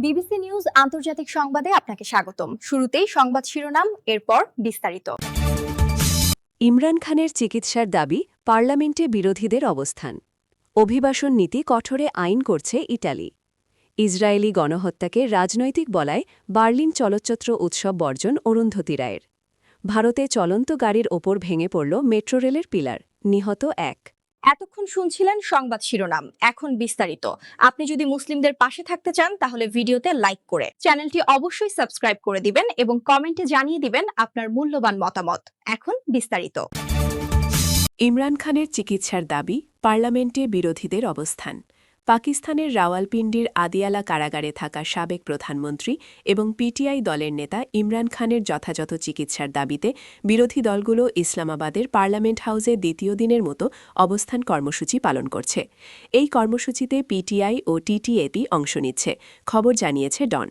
BBC news আন্তর্জাতিক সংবাদে আপনাকে স্বাগতম। শুরুতেই সংবাদ শিরোনাম, এরপর বিস্তারিত। ইমরান খানের চিকিৎসার দাবি, পার্লামেন্টে বিরোধীদের অবস্থান। অভিবাসন নীতি কঠোরে আইন করছে ইটালি। ইসরায়েলি গণহত্যাকে রাজনৈতিক বলায় বার্লিন চলচ্চিত্র উৎসব বর্জন অরুন্ধতী রায়ের। ভারতে চলন্ত গাড়ির ওপর ভেঙে পড়ল মেট্রো রেলের পিলার, নিহত ১। এতক্ষণ শুনছিলেন সংবাদ শিরোনাম, এখন বিস্তারিত। আপনি যদি মুসলিমদের পাশে থাকতে চান তাহলে ভিডিওতে লাইক করে চ্যানেলটি অবশ্যই সাবস্ক্রাইব করে দিবেন এবং কমেন্টে জানিয়ে দিবেন আপনার মূল্যবান মতামত। এখন বিস্তারিত। ইমরান খানের চিকিৎসার দাবি, পার্লামেন্টে বিরোধীদের অবস্থান। পাকিস্তানের রাওয়ালপিন্ডির আদিয়ালা কারাগারে থাকা সাবেক প্রধানমন্ত্রী এবং পিটিআই দলের নেতা ইমরান খানের যথাযথ চিকিৎসার দাবিতে বিরোধী দলগুলো ইসলামাবাদের পার্লামেন্ট হাউসে দ্বিতীয় দিনের মতো অবস্থান কর্মসূচি পালন করছে। এই কর্মসূচিতে পিটিআই ও টিটিএপি অংশ নিচ্ছে, খবর জানিয়েছে ডন।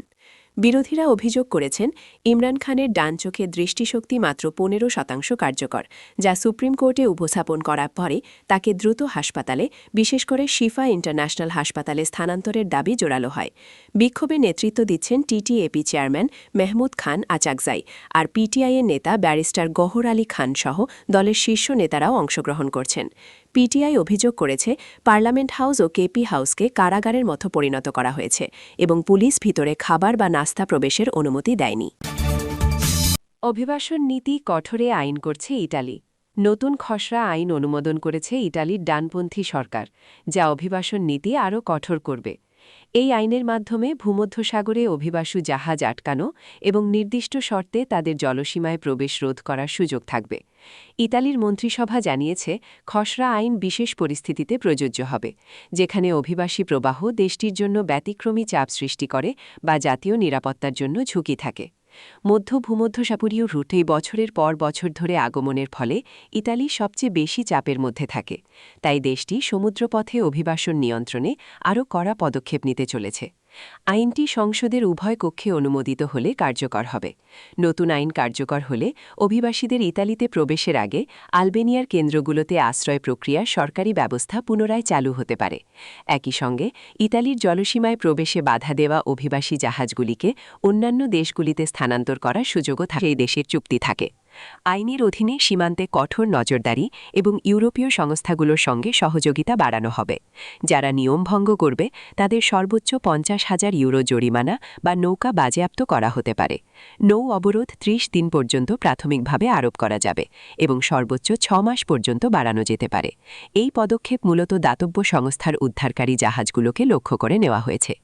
বিরোধীরা অভিযোগ করেছেন, ইমরান খানের ডান চোখে দৃষ্টিশক্তি মাত্র ১৫% কার্যকর, যা সুপ্রিম কোর্টে উপস্থাপন করার পরে তাকে দ্রুত হাসপাতালে, বিশেষ করে শিফা ইন্টারন্যাশনাল হাসপাতালে স্থানান্তরের দাবি জোরালো হয়। বিক্ষোভে নেতৃত্ব দিচ্ছেন টিটিএপি চেয়ারম্যান মেহমুদ খান আচাকজাই, আর পিটিআইয়ের নেতা ব্যারিস্টার গহর আলী খান সহ দলের শীর্ষ নেতারাও অংশগ্রহণ করছেন। পিটিআই অভিযোগ করেছে, পার্লামেন্ট হাউস ও কেপি হাউসকে কারাগারের মতো পরিণত করা হয়েছে এবং পুলিশ ভিতরে খাবার বা নাস্তা প্রবেশের অনুমতি দেয়নি। অভিবাসন নীতি কঠোরে আইন করছে ইটালি। নতুন খসড়া আইন অনুমোদন করেছে ইটালির ডানপন্থী সরকার, যা অভিবাসন নীতি আরও কঠোর করবে। এই আইনের মাধ্যমে ভূমধ্যসাগরে অভিবাসী জাহাজ আটকানো এবং নির্দিষ্ট শর্তে তাদের জলসীমায় প্রবেশ রোধ করার সুযোগ থাকবে। ইতালির মন্ত্রিসভা জানিয়েছে, খসড়া আইন বিশেষ পরিস্থিতিতে প্রযোজ্য হবে, যেখানে অভিবাসী প্রবাহ দেশটির জন্য ব্যতিক্রমী চাপ সৃষ্টি করে বা জাতীয় নিরাপত্তার জন্য ঝুঁকি থাকে। ভূমধ্যসাগরীয় রুটে বছরের পর বছর ধরে আগমনের ফলে ইতালি সবচেয়ে বেশি চাপের মধ্যে থাকে, তাই দেশটি সমুদ্রপথে অভিবাসন নিয়ন্ত্রণে আরও কড়া পদক্ষেপ নিতে চলেছে। আইনটি সংসদের উভয় কক্ষে অনুমোদিত হলে কার্যকর হবে। নতুন আইন কার্যকর হলে অভিবাসীদের ইতালিতে প্রবেশের আগে আলবেনিয়ার কেন্দ্রগুলোতে আশ্রয় প্রক্রিয়ার সরকারি ব্যবস্থা পুনরায় চালু হতে পারে। একই সঙ্গে ইতালির জলসীমায় প্রবেশে বাধা দেওয়া অভিবাসী জাহাজগুলিকে অন্যান্য দেশগুলিতে স্থানান্তর করার সুযোগও সেই দেশের চুক্তি থাকে। আইনের অধীনে সীমান্তে কঠোর নজরদারি এবং ইউরোপীয় সংস্থাগুলোর সঙ্গে সহযোগিতা বাড়ানো হবে। যারা নিয়ম ভঙ্গ করবে তাদের সর্বোচ্চ ৫০,০০০ ইউরো জরিমানা বা নৌকা বাজেয়াপ্ত করা হতে পারে। নৌ অবরোধ ৩০ দিন পর্যন্ত প্রাথমিকভাবে আরোপ করা যাবে এবং সর্বোচ্চ ৬ মাস পর্যন্ত বাড়ানো যেতে পারে। এই পদক্ষেপ মূলত দাতব্য সংস্থার উদ্ধারকারী জাহাজগুলোকে লক্ষ্য করে নেওয়া হয়েছে।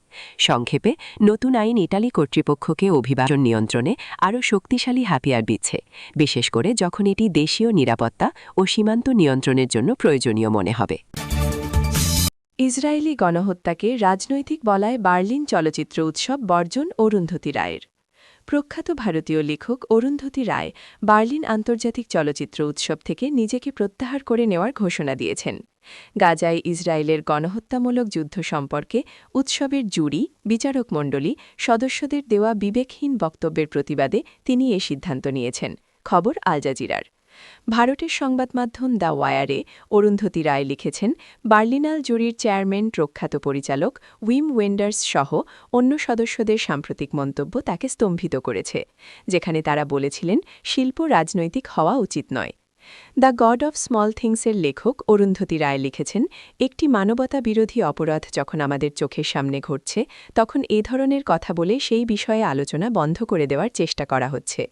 সংক্ষেপে, নতুন আইন ইটালি কর্তৃপক্ষকে অভিবাসন নিয়ন্ত্রণে আরও শক্তিশালী হাতিয়ার দিচ্ছে, বিশেষ করে যখন এটি দেশীয় নিরাপত্তা ও সীমান্ত নিয়ন্ত্রণের জন্য প্রয়োজনীয় মনে হবে। ইসরায়েলি গণহত্যাকে রাজনৈতিক বলায় বার্লিন চলচ্চিত্র উৎসব বর্জন অরুন্ধতী রায়ের। প্রখ্যাত ভারতীয় লেখক অরুন্ধতী রায় বার্লিন আন্তর্জাতিক চলচ্চিত্র উৎসব থেকে নিজেকে প্রত্যাহার করে নেওয়ার ঘোষণা দিয়েছেন। গাজায় ইসরায়েলের গণহত্যামূলক যুদ্ধ সম্পর্কে উৎসবের জুরি, বিচারক মণ্ডলী সদস্যদের দেওয়া বিবেকহীন বক্তব্যের প্রতিবাদে তিনি এ সিদ্ধান্ত নিয়েছেন। খবর আল জাজিরার। ভারতের সংবাদমাধ্যম দ্য ওয়ায়ারে অরুন্ধতী রায় লিখেছেন, বার্লিনাল জুরির চেয়ারম্যান প্রখ্যাত পরিচালক উইম ওয়েন্ডার্স সহ অন্য সদস্যদের সাম্প্রতিক মন্তব্য তাকে স্তম্ভিত করেছে, যেখানে তারা বলেছিলেন শিল্প রাজনৈতিক হওয়া উচিত নয়। দ্য গড অফ স্মল থিংসের লেখক অরুন্ধতী রায় লিখেছেন, একটি মানবতা বিরোধী অপরাধ যখন আমাদের চোখের সামনে ঘটছে, তখন এ ধরনের কথা বলে সেই বিষয়ে আলোচনা বন্ধ করে দেওয়ার চেষ্টা করা হচ্ছে।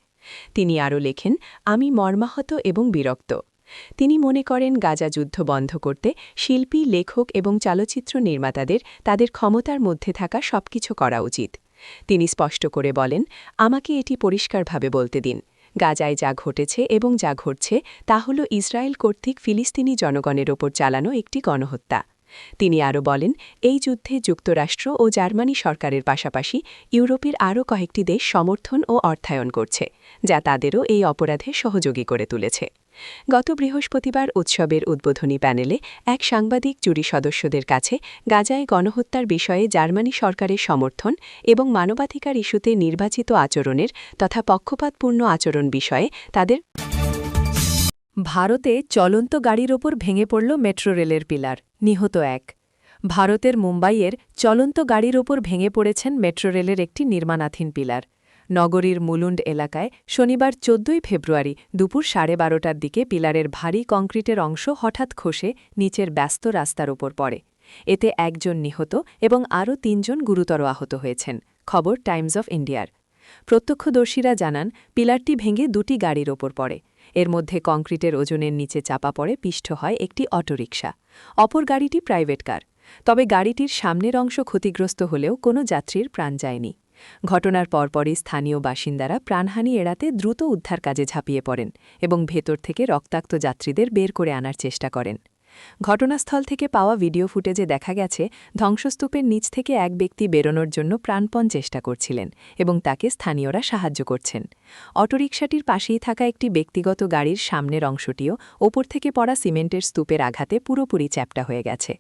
তিনি আরও লেখেন, আমি মর্মাহত এবং বিরক্ত। তিনি মনে করেন গাজা যুদ্ধ বন্ধ করতে শিল্পী, লেখক এবং চলচ্চিত্র নির্মাতাদের তাদের ক্ষমতার মধ্যে থাকা সবকিছু করা উচিত। তিনি স্পষ্ট করে বলেন, আমাকে এটি পরিষ্কারভাবে বলতে দিন, গাজায় যা ঘটেছে এবং যা ঘটছে তা হল ইসরায়েল কর্তৃক ফিলিস্তিনি জনগণের ওপর চালানো একটি গণহত্যা। তিনি আরও বলেন, এই যুদ্ধে যুক্তরাষ্ট্র ও জার্মানি সরকারের পাশাপাশি ইউরোপের আরও কয়েকটি দেশ সমর্থন ও অর্থায়ন করছে, যা তাদেরও এই অপরাধে সহযোগী করে তুলেছে। গত বৃহস্পতিবার উৎসবের উদ্বোধনী প্যানেলে এক সাংবাদিক জুরি সদস্যদের কাছে গাজায় গণহত্যার বিষয়ে জার্মানি সরকারের সমর্থন এবং মানবাধিকার ইস্যুতে নির্বাচিত আচরণের তথা পক্ষপাতপূর্ণ আচরণ বিষয়ে তাদের। ভারতে চলন্ত গাড়ির ওপর ভেঙে পড়ল মেট্রো রেলের পিলার, নিহত ১। ভারতের মুম্বাইয়ের চলন্ত গাড়ির ওপর ভেঙে পড়েছেন মেট্রো রেলের একটি নির্মাণাধীন পিলার। নগরীর মুলুন্ড এলাকায় শনিবার ১৪ ফেব্রুয়ারি দুপুর 12:30টার দিকে পিলারের ভারী কংক্রিটের অংশ হঠাৎ খসে নিচের ব্যস্ত রাস্তার ওপর পড়ে। এতে একজন নিহত এবং আরও ৩ জন গুরুতর আহত হয়েছেন, খবর টাইমস অফ ইন্ডিয়ার। প্রত্যক্ষদর্শীরা জানান পিলারটি ভেঙে ২টি গাড়ির ওপর পড়ে। এর মধ্যে কংক্রিটের ওজনের নিচে চাপা পড়ে পিষ্ট হয় একটি অটোরিকশা। অপর গাড়িটি প্রাইভেট কার। তবে গাড়িটির সামনের অংশ ক্ষতিগ্রস্ত হলেও কোনো যাত্রীর প্রাণ যায়নি। ঘটনার পরপরই স্থানীয় বাসিন্দারা প্রাণহানি এড়াতে দ্রুত উদ্ধার কাজে ঝাঁপিয়ে পড়েন এবং ভেতর থেকে রক্তাক্ত যাত্রীদের বের করে আনার চেষ্টা করেন। ঘটনাস্থল থেকে পাওয়া ভিডিও ফুটেজে দেখা গেছে ধ্বংসস্তূপের নিচ থেকে এক ব্যক্তি বেরোনোর জন্য প্রাণপণ চেষ্টা করছিলেন এবং তাকে স্থানীয়রা সাহায্য করছেন। অটোরিকশাটির পাশেই থাকা একটি ব্যক্তিগত গাড়ির সামনের অংশটিও ওপর থেকে পড়া সিমেন্টের স্তূপের আঘাতে পুরোপুরি চ্যাপ্টা হয়ে গেছে।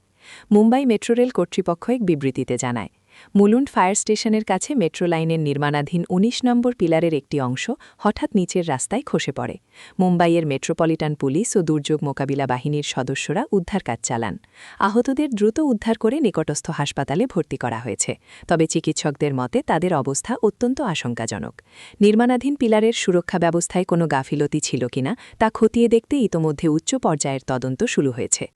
মুম্বাই মেট্রো রেল কর্তৃপক্ষ এক বিবৃতিতে জানায়, মুলুন্ড ফায়ার স্টেশনের কাছে মেট্রো লাইনের নির্মাণাধীন ১৯ নম্বর পিলারের একটি অংশ হঠাৎ নিচের রাস্তায় খসে পড়ে। মুম্বাইয়ের মেট্রোপলিটন পুলিশ ও দুর্যোগ মোকাবিলা বাহিনীর সদস্যরা উদ্ধার কাজ চালান। আহতদের দ্রুত উদ্ধার করে নিকটস্থ হাসপাতালে ভর্তি করা হয়েছে, তবে চিকিৎসকদের মতে তাদের অবস্থা অত্যন্ত আশঙ্কাজনক। নির্মাণাধীন পিলারের সুরক্ষা ব্যবস্থায় কোনো গাফিলতি ছিল কিনা তা খতিয়ে দেখতে ইতোমধ্যে উচ্চ পর্যায়ের তদন্ত শুরু হয়েছে।